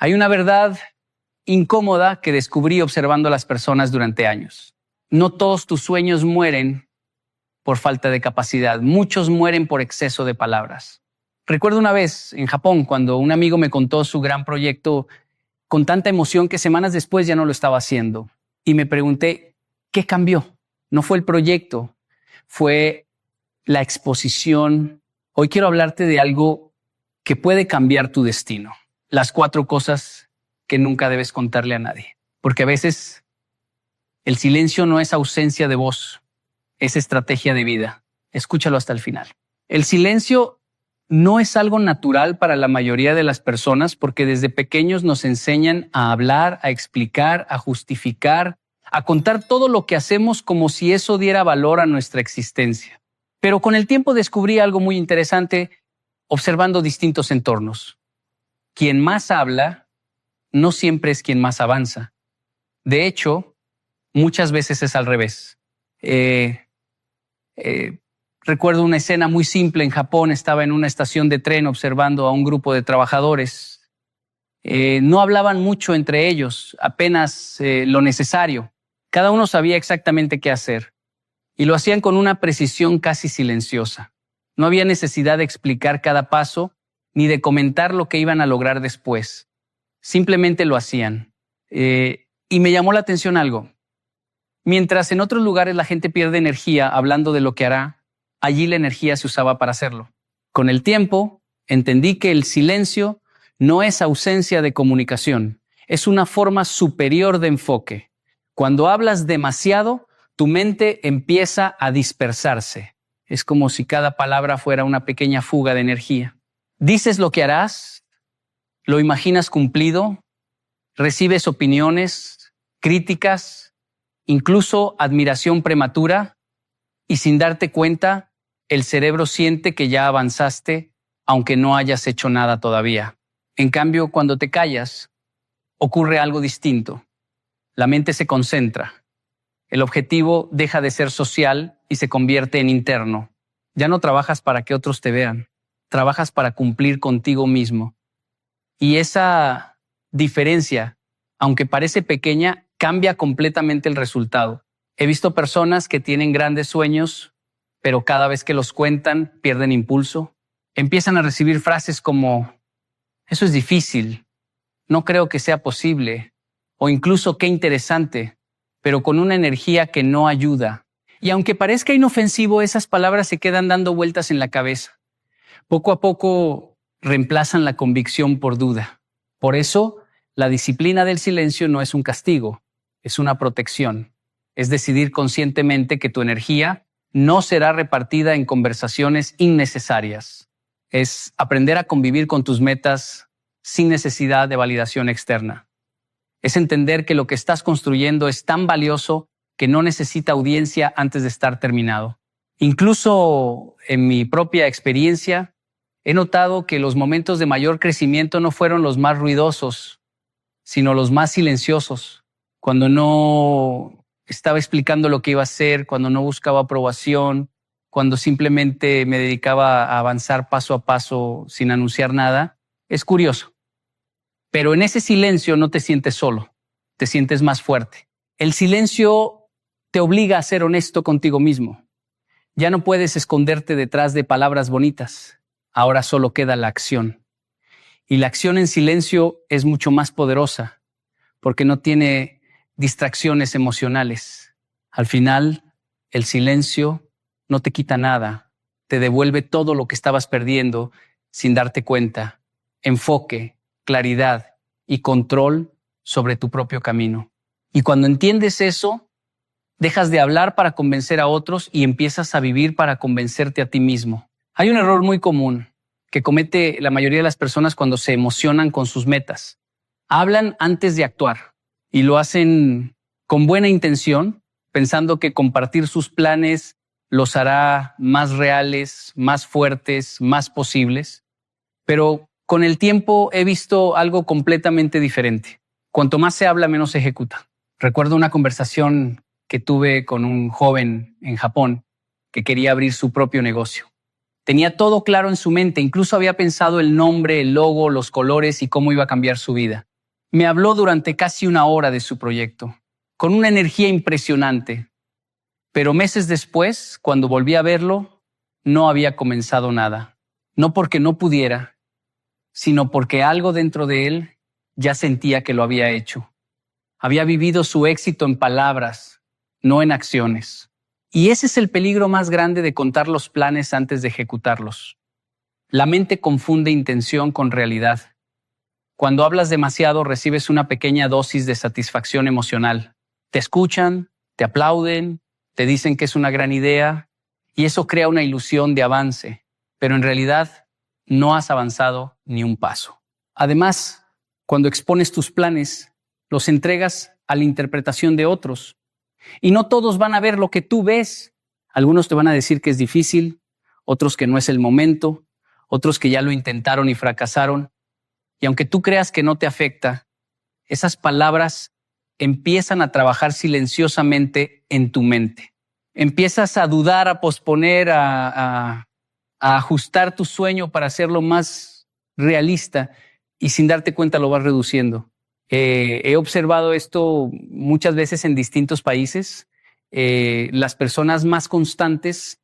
Hay una verdad incómoda que descubrí observando a las personas durante años. No todos tus sueños mueren por falta de capacidad. Muchos mueren por exceso de palabras. Recuerdo una vez en Japón cuando un amigo me contó su gran proyecto con tanta emoción que semanas después ya no lo estaba haciendo. Y me pregunté, ¿qué cambió? No fue el proyecto, fue la exposición. Hoy quiero hablarte de algo que puede cambiar tu destino. Las 4 cosas que nunca debes contarle a nadie. Porque a veces el silencio no es ausencia de voz, es estrategia de vida. Escúchalo hasta el final. El silencio no es algo natural para la mayoría de las personas porque desde pequeños nos enseñan a hablar, a explicar, a justificar, a contar todo lo que hacemos como si eso diera valor a nuestra existencia. Pero con el tiempo descubrí algo muy interesante observando distintos entornos. Quien más habla no siempre es quien más avanza. De hecho, muchas veces es al revés. Recuerdo una escena muy simple en Japón. Estaba en una estación de tren observando a un grupo de trabajadores. No hablaban mucho entre ellos, apenas lo necesario. Cada uno sabía exactamente qué hacer y lo hacían con una precisión casi silenciosa. No había necesidad de explicar cada paso ni de comentar lo que iban a lograr después. Simplemente lo hacían. Y me llamó la atención algo. Mientras en otros lugares la gente pierde energía hablando de lo que hará, allí la energía se usaba para hacerlo. Con el tiempo, entendí que el silencio no es ausencia de comunicación, es una forma superior de enfoque. Cuando hablas demasiado, tu mente empieza a dispersarse. Es como si cada palabra fuera una pequeña fuga de energía. Dices lo que harás, lo imaginas cumplido, recibes opiniones, críticas, incluso admiración prematura, y sin darte cuenta, el cerebro siente que ya avanzaste, aunque no hayas hecho nada todavía. En cambio, cuando te callas, ocurre algo distinto. La mente se concentra. El objetivo deja de ser social y se convierte en interno. Ya no trabajas para que otros te vean, trabajas para cumplir contigo mismo. Y esa diferencia, aunque parece pequeña, cambia completamente el resultado. He visto personas que tienen grandes sueños, pero cada vez que los cuentan pierden impulso. Empiezan a recibir frases como, eso es difícil, no creo que sea posible, o incluso qué interesante, pero con una energía que no ayuda. Y aunque parezca inofensivo, esas palabras se quedan dando vueltas en la cabeza. Poco a poco reemplazan la convicción por duda. Por eso, la disciplina del silencio no es un castigo, es una protección. Es decidir conscientemente que tu energía no será repartida en conversaciones innecesarias. Es aprender a convivir con tus metas sin necesidad de validación externa. Es entender que lo que estás construyendo es tan valioso que no necesita audiencia antes de estar terminado. Incluso en mi propia experiencia, he notado que los momentos de mayor crecimiento no fueron los más ruidosos, sino los más silenciosos. Cuando no estaba explicando lo que iba a hacer, cuando no buscaba aprobación, cuando simplemente me dedicaba a avanzar paso a paso sin anunciar nada. Es curioso. Pero en ese silencio no te sientes solo, te sientes más fuerte. El silencio te obliga a ser honesto contigo mismo. Ya no puedes esconderte detrás de palabras bonitas. Ahora solo queda la acción. Y la acción en silencio es mucho más poderosa porque no tiene distracciones emocionales. Al final, el silencio no te quita nada, te devuelve todo lo que estabas perdiendo sin darte cuenta. Enfoque, claridad y control sobre tu propio camino. Y cuando entiendes eso, dejas de hablar para convencer a otros y empiezas a vivir para convencerte a ti mismo. Hay un error muy común que comete la mayoría de las personas cuando se emocionan con sus metas. Hablan antes de actuar y lo hacen con buena intención, pensando que compartir sus planes los hará más reales, más fuertes, más posibles. Pero con el tiempo he visto algo completamente diferente. Cuanto más se habla, menos se ejecuta. Recuerdo una conversación que tuve con un joven en Japón que quería abrir su propio negocio. Tenía todo claro en su mente, incluso había pensado el nombre, el logo, los colores y cómo iba a cambiar su vida. Me habló durante casi 1 hora de su proyecto, con una energía impresionante. Pero meses después, cuando volví a verlo, no había comenzado nada. No porque no pudiera, sino porque algo dentro de él ya sentía que lo había hecho. Había vivido su éxito en palabras, no en acciones. Y ese es el peligro más grande de contar los planes antes de ejecutarlos. La mente confunde intención con realidad. Cuando hablas demasiado, recibes una pequeña dosis de satisfacción emocional. Te escuchan, te aplauden, te dicen que es una gran idea, y eso crea una ilusión de avance, pero en realidad no has avanzado ni un paso. Además, cuando expones tus planes, los entregas a la interpretación de otros, y no todos van a ver lo que tú ves. Algunos te van a decir que es difícil, otros que no es el momento, otros que ya lo intentaron y fracasaron. Y aunque tú creas que no te afecta, esas palabras empiezan a trabajar silenciosamente en tu mente. Empiezas a dudar, a posponer, a ajustar tu sueño para hacerlo más realista y sin darte cuenta lo vas reduciendo. He observado esto muchas veces en distintos países. Las personas más constantes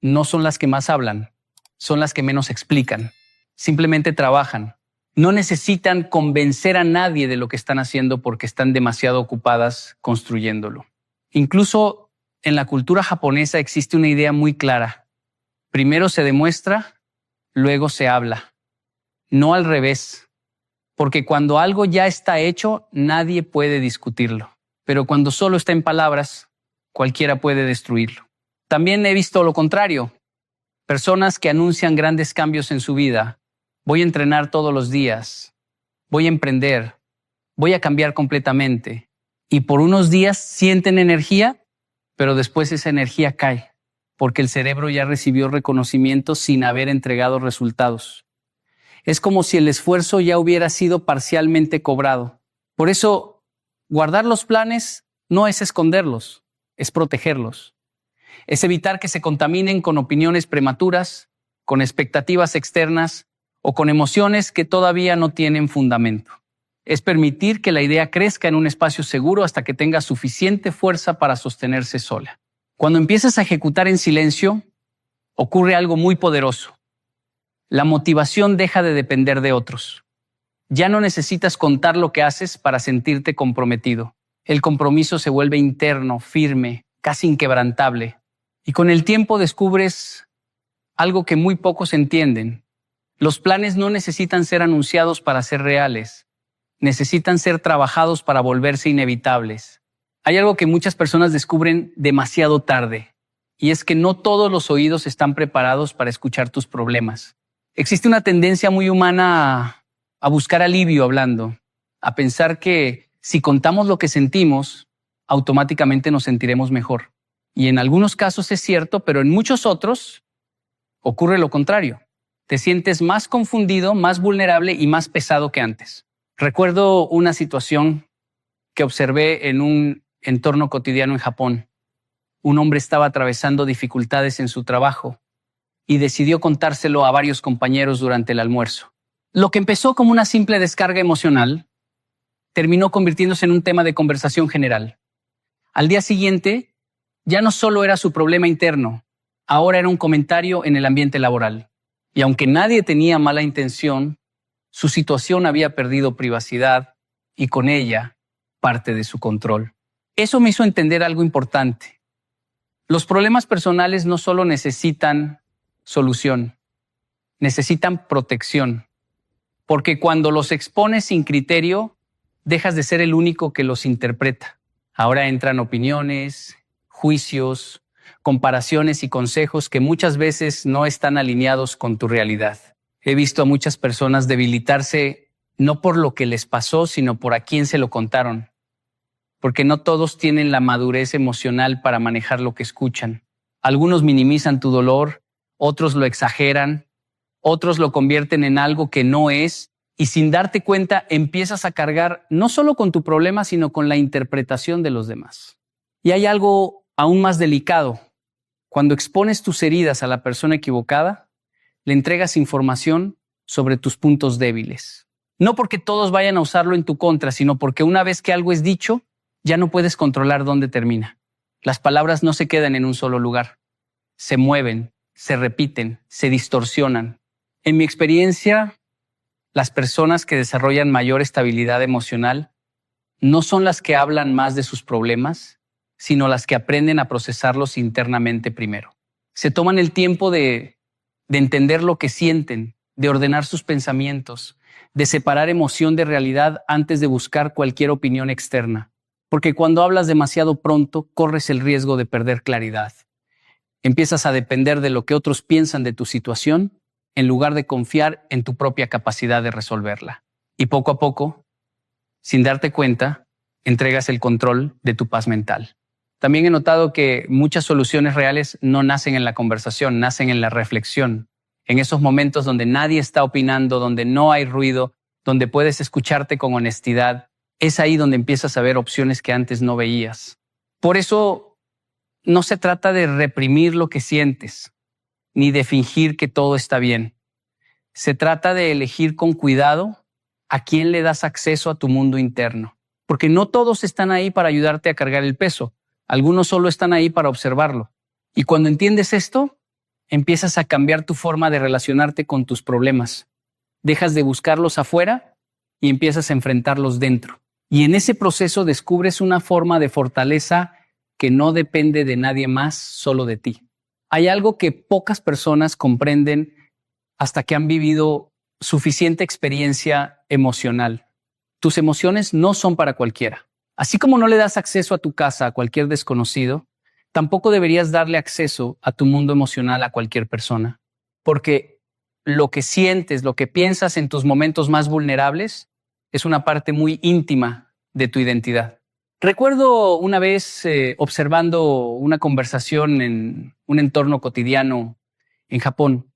no son las que más hablan, son las que menos explican. Simplemente trabajan. No necesitan convencer a nadie de lo que están haciendo porque están demasiado ocupadas construyéndolo. Incluso en la cultura japonesa existe una idea muy clara. Primero se demuestra, luego se habla. No al revés. Porque cuando algo ya está hecho, nadie puede discutirlo. Pero cuando solo está en palabras, cualquiera puede destruirlo. También he visto lo contrario. Personas que anuncian grandes cambios en su vida. Voy a entrenar todos los días. Voy a emprender. Voy a cambiar completamente. Y por unos días sienten energía, pero después esa energía cae, porque el cerebro ya recibió reconocimiento sin haber entregado resultados. Es como si el esfuerzo ya hubiera sido parcialmente cobrado. Por eso, guardar los planes no es esconderlos, es protegerlos. Es evitar que se contaminen con opiniones prematuras, con expectativas externas o con emociones que todavía no tienen fundamento. Es permitir que la idea crezca en un espacio seguro hasta que tenga suficiente fuerza para sostenerse sola. Cuando empiezas a ejecutar en silencio, ocurre algo muy poderoso. La motivación deja de depender de otros. Ya no necesitas contar lo que haces para sentirte comprometido. El compromiso se vuelve interno, firme, casi inquebrantable. Y con el tiempo descubres algo que muy pocos entienden. Los planes no necesitan ser anunciados para ser reales. Necesitan ser trabajados para volverse inevitables. Hay algo que muchas personas descubren demasiado tarde, y es que no todos los oídos están preparados para escuchar tus problemas. Existe una tendencia muy humana a buscar alivio hablando, a pensar que si contamos lo que sentimos, automáticamente nos sentiremos mejor. Y en algunos casos es cierto, pero en muchos otros ocurre lo contrario. Te sientes más confundido, más vulnerable y más pesado que antes. Recuerdo una situación que observé en un entorno cotidiano en Japón. Un hombre estaba atravesando dificultades en su trabajo y decidió contárselo a varios compañeros durante el almuerzo. Lo que empezó como una simple descarga emocional terminó convirtiéndose en un tema de conversación general. Al día siguiente, ya no solo era su problema interno, ahora era un comentario en el ambiente laboral. Y aunque nadie tenía mala intención, su situación había perdido privacidad y con ella parte de su control. Eso me hizo entender algo importante. Los problemas personales no solo necesitan solución, necesitan protección, porque cuando los expones sin criterio, dejas de ser el único que los interpreta. Ahora entran opiniones, juicios, comparaciones y consejos que muchas veces no están alineados con tu realidad. He visto a muchas personas debilitarse no por lo que les pasó, sino por a quién se lo contaron, porque no todos tienen la madurez emocional para manejar lo que escuchan. Algunos minimizan tu dolor, otros lo exageran, otros lo convierten en algo que no es, y sin darte cuenta empiezas a cargar no solo con tu problema, sino con la interpretación de los demás. Y hay algo aún más delicado. Cuando expones tus heridas a la persona equivocada, le entregas información sobre tus puntos débiles. No porque todos vayan a usarlo en tu contra, sino porque una vez que algo es dicho, ya no puedes controlar dónde termina. Las palabras no se quedan en un solo lugar. Se mueven, se repiten, se distorsionan. En mi experiencia, las personas que desarrollan mayor estabilidad emocional no son las que hablan más de sus problemas, sino las que aprenden a procesarlos internamente primero. Se toman el tiempo de entender lo que sienten, de ordenar sus pensamientos, de separar emoción de realidad antes de buscar cualquier opinión externa. Porque cuando hablas demasiado pronto, corres el riesgo de perder claridad. Empiezas a depender de lo que otros piensan de tu situación en lugar de confiar en tu propia capacidad de resolverla. Y poco a poco, sin darte cuenta, entregas el control de tu paz mental. También he notado que muchas soluciones reales no nacen en la conversación, nacen en la reflexión. En esos momentos donde nadie está opinando, donde no hay ruido, donde puedes escucharte con honestidad, es ahí donde empiezas a ver opciones que antes no veías. Por eso no se trata de reprimir lo que sientes, ni de fingir que todo está bien. Se trata de elegir con cuidado a quién le das acceso a tu mundo interno. Porque no todos están ahí para ayudarte a cargar el peso. Algunos solo están ahí para observarlo. Y cuando entiendes esto, empiezas a cambiar tu forma de relacionarte con tus problemas. Dejas de buscarlos afuera y empiezas a enfrentarlos dentro. Y en ese proceso descubres una forma de fortaleza que no depende de nadie más, solo de ti. Hay algo que pocas personas comprenden hasta que han vivido suficiente experiencia emocional. Tus emociones no son para cualquiera. Así como no le das acceso a tu casa a cualquier desconocido, tampoco deberías darle acceso a tu mundo emocional a cualquier persona. Porque lo que sientes, lo que piensas en tus momentos más vulnerables, es una parte muy íntima de tu identidad. Recuerdo una vez observando una conversación en un entorno cotidiano en Japón.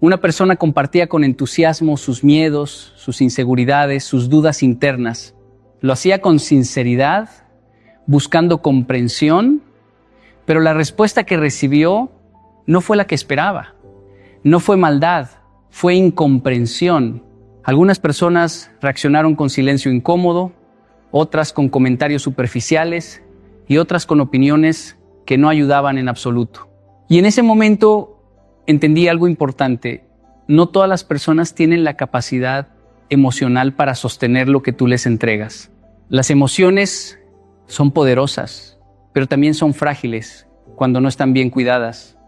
Una persona compartía con entusiasmo sus miedos, sus inseguridades, sus dudas internas. Lo hacía con sinceridad, buscando comprensión, pero la respuesta que recibió no fue la que esperaba. No fue maldad, fue incomprensión. Algunas personas reaccionaron con silencio incómodo, otras con comentarios superficiales y otras con opiniones que no ayudaban en absoluto. Y en ese momento entendí algo importante. No todas las personas tienen la capacidad emocional para sostener lo que tú les entregas. Las emociones son poderosas, pero también son frágiles cuando no están bien cuidadas.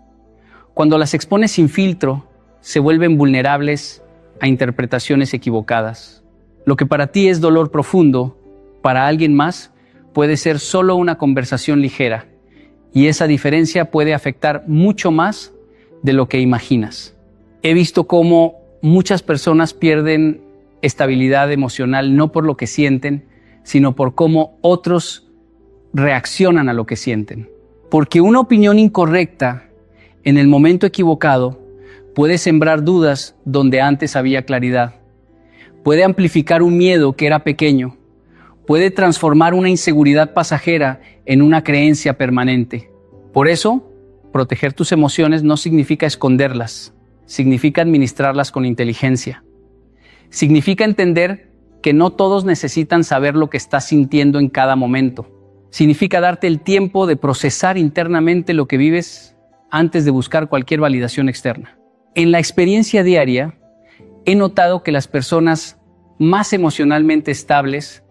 Cuando las expones sin filtro, se vuelven vulnerables a interpretaciones equivocadas. Lo que para ti es dolor profundo, para alguien más puede ser solo una conversación ligera, y esa diferencia puede afectar mucho más de lo que imaginas. He visto cómo muchas personas pierden estabilidad emocional no por lo que sienten, sino por cómo otros reaccionan a lo que sienten. Porque una opinión incorrecta en el momento equivocado puede sembrar dudas donde antes había claridad. Puede amplificar un miedo que era pequeño. Puede transformar una inseguridad pasajera en una creencia permanente. Por eso, proteger tus emociones no significa esconderlas, significa administrarlas con inteligencia. Significa entender que no todos necesitan saber lo que estás sintiendo en cada momento. Significa darte el tiempo de procesar internamente lo que vives antes de buscar cualquier validación externa. En la experiencia diaria, he notado que las personas más emocionalmente estables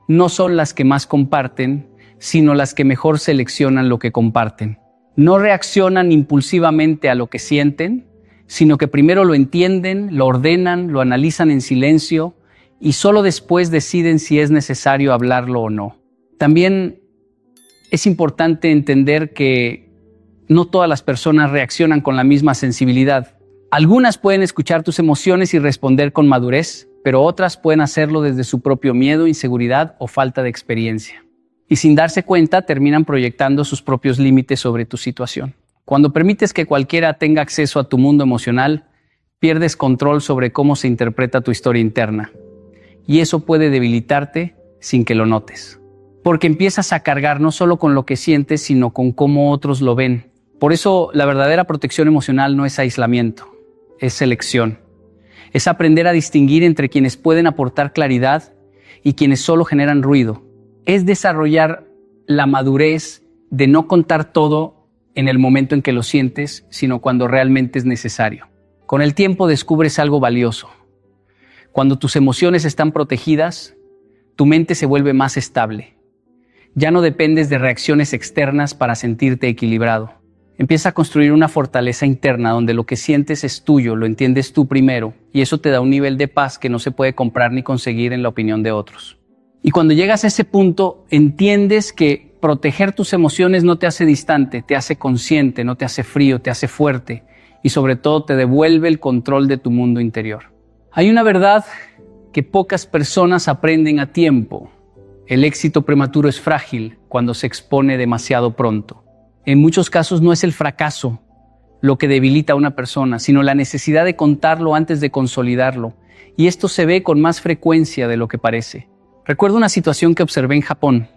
no son las que más comparten, sino las que mejor seleccionan lo que comparten. No reaccionan impulsivamente a lo que sienten, sino que primero lo entienden, lo ordenan, lo analizan en silencio y solo después deciden si es necesario hablarlo o no. También es importante entender que no todas las personas reaccionan con la misma sensibilidad. Algunas pueden escuchar tus emociones y responder con madurez, pero otras pueden hacerlo desde su propio miedo, inseguridad o falta de experiencia. Y sin darse cuenta, terminan proyectando sus propios límites sobre tu situación. Cuando permites que cualquiera tenga acceso a tu mundo emocional, pierdes control sobre cómo se interpreta tu historia interna. Y eso puede debilitarte sin que lo notes. Porque empiezas a cargar no solo con lo que sientes, sino con cómo otros lo ven. Por eso, la verdadera protección emocional no es aislamiento, es selección. Es aprender a distinguir entre quienes pueden aportar claridad y quienes solo generan ruido. Es desarrollar la madurez de no contar todo en el momento en que lo sientes, sino cuando realmente es necesario. Con el tiempo descubres algo valioso. Cuando tus emociones están protegidas, tu mente se vuelve más estable. Ya no dependes de reacciones externas para sentirte equilibrado. Empieza a construir una fortaleza interna donde lo que sientes es tuyo, lo entiendes tú primero, y eso te da un nivel de paz que no se puede comprar ni conseguir en la opinión de otros. Y cuando llegas a ese punto, entiendes que proteger tus emociones no te hace distante, te hace consciente, no te hace frío, te hace fuerte y sobre todo te devuelve el control de tu mundo interior. Hay una verdad que pocas personas aprenden a tiempo. El éxito prematuro es frágil cuando se expone demasiado pronto. En muchos casos no es el fracaso lo que debilita a una persona, sino la necesidad de contarlo antes de consolidarlo. Y esto se ve con más frecuencia de lo que parece. Recuerdo una situación que observé en Japón,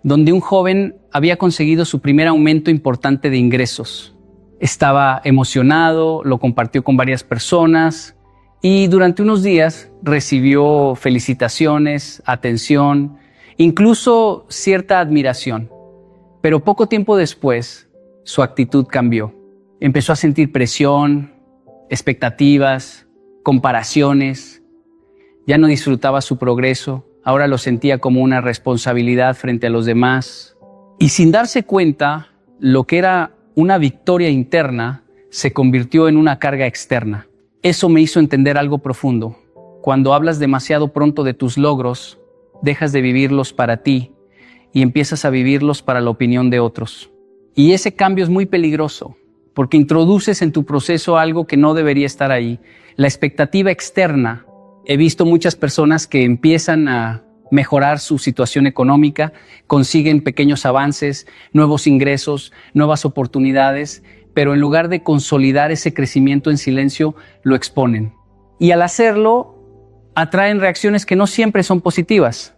donde un joven había conseguido su primer aumento importante de ingresos. Estaba emocionado, lo compartió con varias personas y durante unos días recibió felicitaciones, atención, incluso cierta admiración. Pero poco tiempo después, su actitud cambió. Empezó a sentir presión, expectativas, comparaciones. Ya no disfrutaba su progreso, ahora lo sentía como una responsabilidad frente a los demás. Y sin darse cuenta, lo que era una victoria interna se convirtió en una carga externa. Eso me hizo entender algo profundo. Cuando hablas demasiado pronto de tus logros, dejas de vivirlos para ti y empiezas a vivirlos para la opinión de otros. Y ese cambio es muy peligroso, porque introduces en tu proceso algo que no debería estar ahí. La expectativa externa. He visto muchas personas que empiezan a mejorar su situación económica, consiguen pequeños avances, nuevos ingresos, nuevas oportunidades, pero en lugar de consolidar ese crecimiento en silencio, lo exponen. Y al hacerlo, atraen reacciones que no siempre son positivas.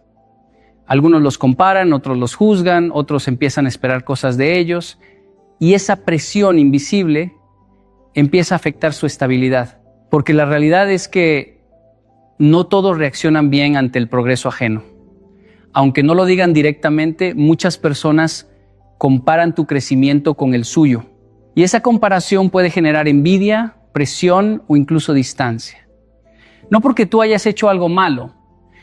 Algunos los comparan, otros los juzgan, otros empiezan a esperar cosas de ellos, y esa presión invisible empieza a afectar su estabilidad. Porque la realidad es que no todos reaccionan bien ante el progreso ajeno. Aunque no lo digan directamente, muchas personas comparan tu crecimiento con el suyo. Y esa comparación puede generar envidia, presión o incluso distancia. No porque tú hayas hecho algo malo,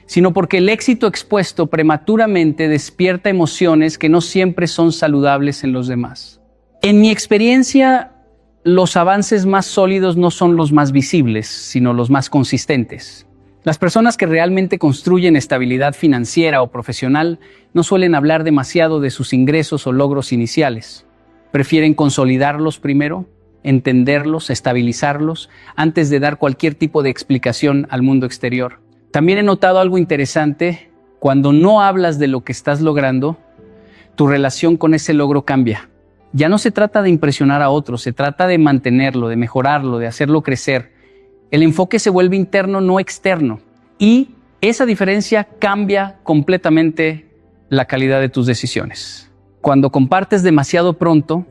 sino porque el éxito expuesto prematuramente despierta emociones que no siempre son saludables en los demás. En mi experiencia, los avances más sólidos no son los más visibles, sino los más consistentes. Las personas que realmente construyen estabilidad financiera o profesional no suelen hablar demasiado de sus ingresos o logros iniciales. Prefieren consolidarlos primero, entenderlos, estabilizarlos, antes de dar cualquier tipo de explicación al mundo exterior. También he notado algo interesante: cuando no hablas de lo que estás logrando, tu relación con ese logro cambia. Ya no se trata de impresionar a otros, se trata de mantenerlo, de mejorarlo, de hacerlo crecer. El enfoque se vuelve interno, no externo. Y esa diferencia cambia completamente la calidad de tus decisiones. Cuando compartes demasiado pronto,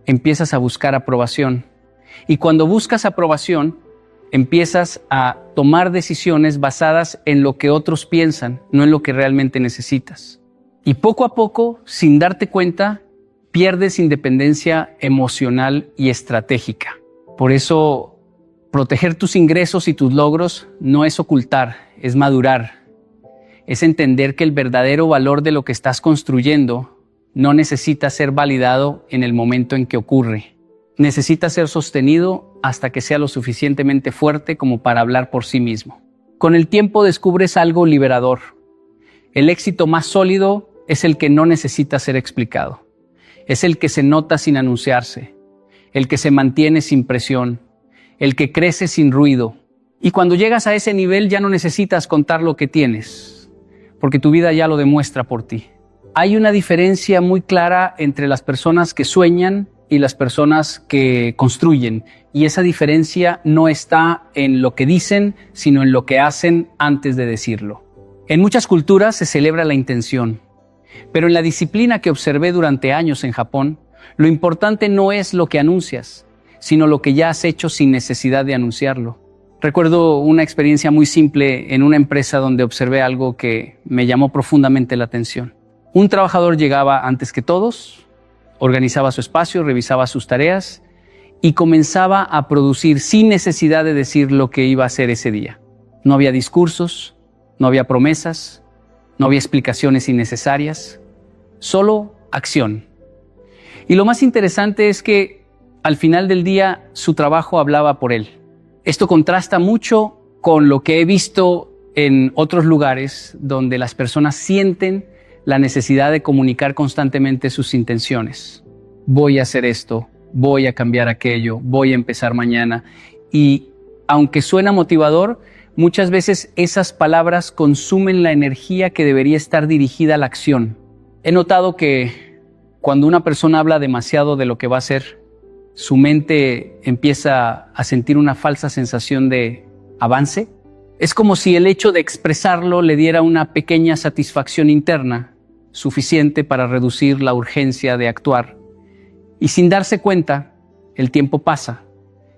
empiezas a buscar aprobación. Y cuando buscas aprobación, empiezas a tomar decisiones basadas en lo que otros piensan, no en lo que realmente necesitas. Y poco a poco, sin darte cuenta, pierdes independencia emocional y estratégica. Por eso, proteger tus ingresos y tus logros no es ocultar, es madurar. Es entender que el verdadero valor de lo que estás construyendo no necesita ser validado en el momento en que ocurre. Necesita ser sostenido hasta que sea lo suficientemente fuerte como para hablar por sí mismo. Con el tiempo descubres algo liberador. El éxito más sólido es el que no necesita ser explicado. Es el que se nota sin anunciarse, el que se mantiene sin presión, el que crece sin ruido. Y cuando llegas a ese nivel ya no necesitas contar lo que tienes, porque tu vida ya lo demuestra por ti. Hay una diferencia muy clara entre las personas que sueñan y las personas que construyen. Y esa diferencia no está en lo que dicen, sino en lo que hacen antes de decirlo. En muchas culturas se celebra la intención, pero en la disciplina que observé durante años en Japón, lo importante no es lo que anuncias, sino lo que ya has hecho sin necesidad de anunciarlo. Recuerdo una experiencia muy simple en una empresa donde observé algo que me llamó profundamente la atención. Un trabajador llegaba antes que todos, organizaba su espacio, revisaba sus tareas y comenzaba a producir sin necesidad de decir lo que iba a hacer ese día. No había discursos, no había promesas, no había explicaciones innecesarias, solo acción. Y lo más interesante es que al final del día su trabajo hablaba por él. Esto contrasta mucho con lo que he visto en otros lugares donde las personas sienten la necesidad de comunicar constantemente sus intenciones. Voy a hacer esto, voy a cambiar aquello, voy a empezar mañana. Y aunque suena motivador, muchas veces esas palabras consumen la energía que debería estar dirigida a la acción. He notado que cuando una persona habla demasiado de lo que va a hacer, su mente empieza a sentir una falsa sensación de avance. Es como si el hecho de expresarlo le diera una pequeña satisfacción interna, suficiente para reducir la urgencia de actuar. Y sin darse cuenta, el tiempo pasa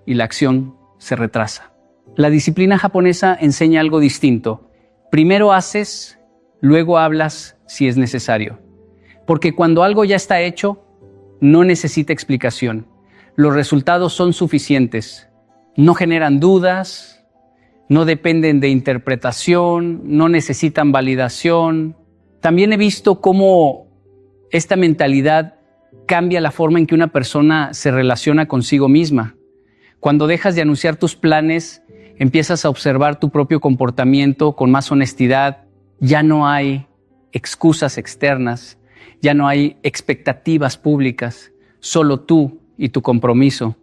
y la acción se retrasa. La disciplina japonesa enseña algo distinto. Primero haces, luego hablas si es necesario. Porque cuando algo ya está hecho, no necesita explicación. Los resultados son suficientes. No generan dudas, no dependen de interpretación, no necesitan validación. También he visto cómo esta mentalidad cambia la forma en que una persona se relaciona consigo misma. Cuando dejas de anunciar tus planes, empiezas a observar tu propio comportamiento con más honestidad. Ya no hay excusas externas, ya no hay expectativas públicas, solo tú y tu compromiso.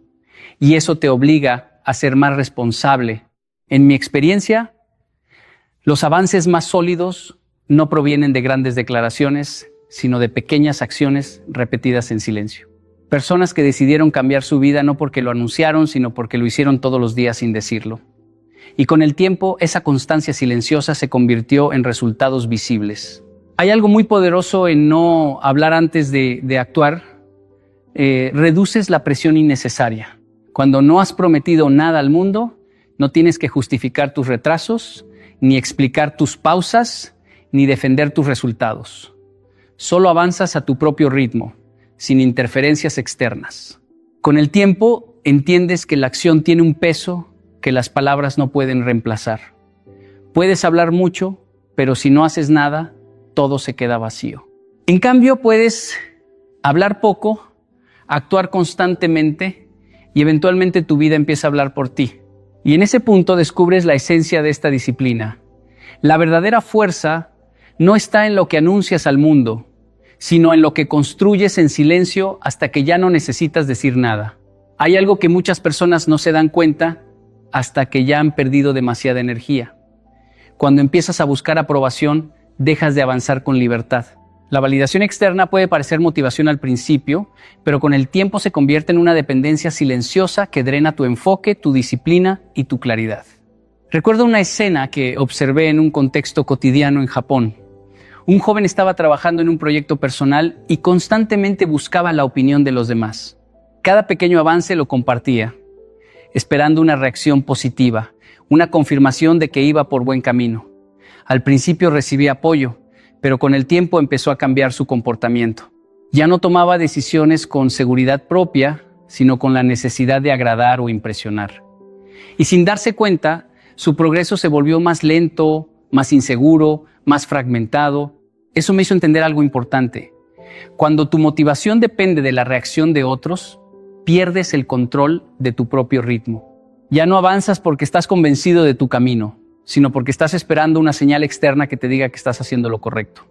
Y eso te obliga a ser más responsable. En mi experiencia, los avances más sólidos no provienen de grandes declaraciones, sino de pequeñas acciones repetidas en silencio. Personas que decidieron cambiar su vida no porque lo anunciaron, sino porque lo hicieron todos los días sin decirlo. Y con el tiempo, esa constancia silenciosa se convirtió en resultados visibles. Hay algo muy poderoso en no hablar antes de actuar. Reduces la presión innecesaria. Cuando no has prometido nada al mundo, no tienes que justificar tus retrasos, ni explicar tus pausas, ni defender tus resultados. Solo avanzas a tu propio ritmo, sin interferencias externas. Con el tiempo, entiendes que la acción tiene un peso que las palabras no pueden reemplazar. Puedes hablar mucho, pero si no haces nada, todo se queda vacío. En cambio, puedes hablar poco, actuar constantemente y eventualmente tu vida empieza a hablar por ti. Y en ese punto descubres la esencia de esta disciplina. La verdadera fuerza no está en lo que anuncias al mundo, sino en lo que construyes en silencio hasta que ya no necesitas decir nada. Hay algo que muchas personas no se dan cuenta hasta que ya han perdido demasiada energía. Cuando empiezas a buscar aprobación, dejas de avanzar con libertad. La validación externa puede parecer motivación al principio, pero con el tiempo se convierte en una dependencia silenciosa que drena tu enfoque, tu disciplina y tu claridad. Recuerdo una escena que observé en un contexto cotidiano en Japón. Un joven estaba trabajando en un proyecto personal y constantemente buscaba la opinión de los demás. Cada pequeño avance lo compartía, esperando una reacción positiva, una confirmación de que iba por buen camino. Al principio recibía apoyo, pero con el tiempo empezó a cambiar su comportamiento. Ya no tomaba decisiones con seguridad propia, sino con la necesidad de agradar o impresionar. Y sin darse cuenta, su progreso se volvió más lento, más inseguro, más fragmentado. Eso me hizo entender algo importante. Cuando tu motivación depende de la reacción de otros, pierdes el control de tu propio ritmo. Ya no avanzas porque estás convencido de tu camino, sino porque estás esperando una señal externa que te diga que estás haciendo lo correcto.